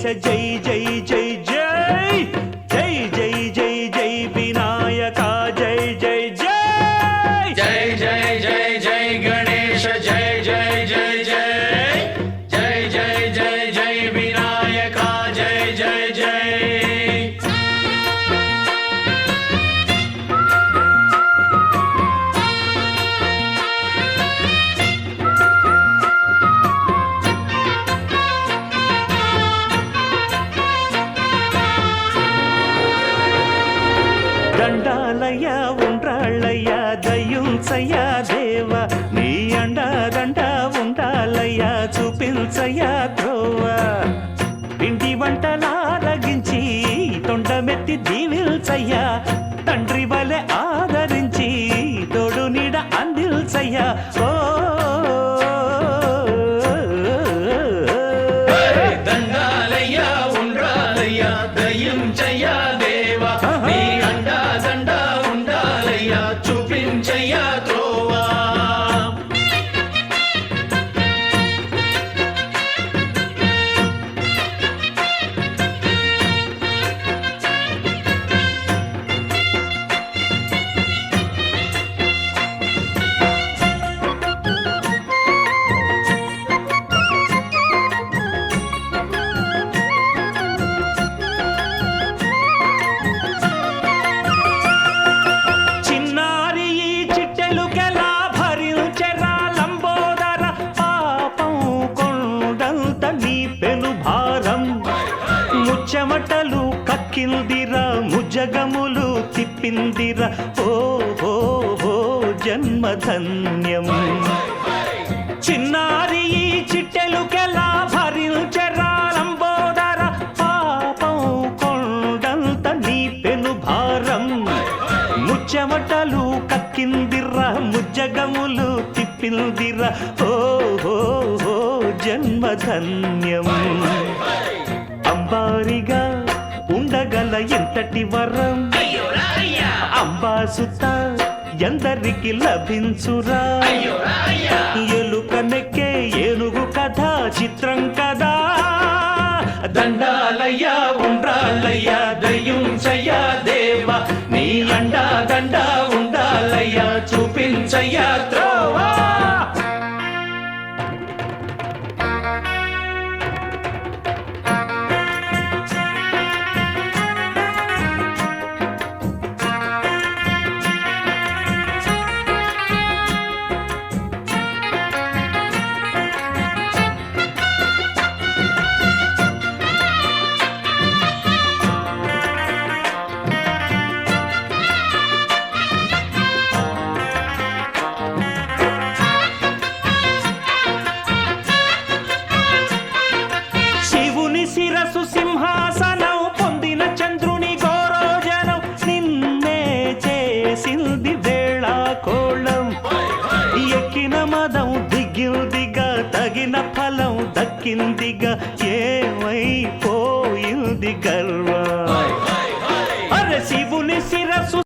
జై జై జై జై జై జై జై జై వినాయక జై జై జై జై జై జై జై గణేశ జై జై జై జై జై జై జై జై వినాయక జై జై జై దండాలయ్య ఉండ్రాళ్ళయ్య దయ్యుంచయ్య దేవ నీ అండదండ ఉండాలయ్య చూపించయ్య త్రోవ పిండి వంటలారగించి తొండమెత్తి దీవిల్చయ్య తండ్రి వలె ఆదరించి తోడు నీడ అందిల్చయ్య ఓ దండాలయ్య ఉండ్రాలయ్య దయ్యుంచయ్య దేవ నీ అండా దండ ఉండాలయ్య చూపించయ్య త్రోవా చిన్నారి ఈ చిట్టెలుకెలా భరించెరా లంబోదర పాపం కొండంత నీ పెను భారం ముచ్చమటలు కక్కిందిరా ముజగములు తిప్పిందిరా ఓ హో హో జన్మధన్యం చిన్నారి ఈ చిట్టెలుకెలా భరించెరా లంబోదర పాపం కొండంత నీ పెను భారం ముచ్చమటలు కక్కిందిరా ముజ్జగములు తిప్పిందిరా ఓ హో హో జన్మధన్యం అంబారిగా ఉండగల ఎంతటి వరం అంబాసుత ఎందరికి లభించురా ఎలుక నెక్కే ఏనుగు కథ చిత్రం కదా దండాలయ్య ఉండ్రాలయ్య దయ్యుంచయ్య దేవ నీ అండా దండ ఉండాలయ్య చూపించయ్య త్రోవా శివుని శిరసు సింహాసనం పొందిన చంద్రుని గోరోజనం నిన్నే చేసింది వేళ కోళం ఎక్కిన మదం దిగిందిగా తగిన ఫలం దక్కిందిగా ఏమైపోయింది గర్వం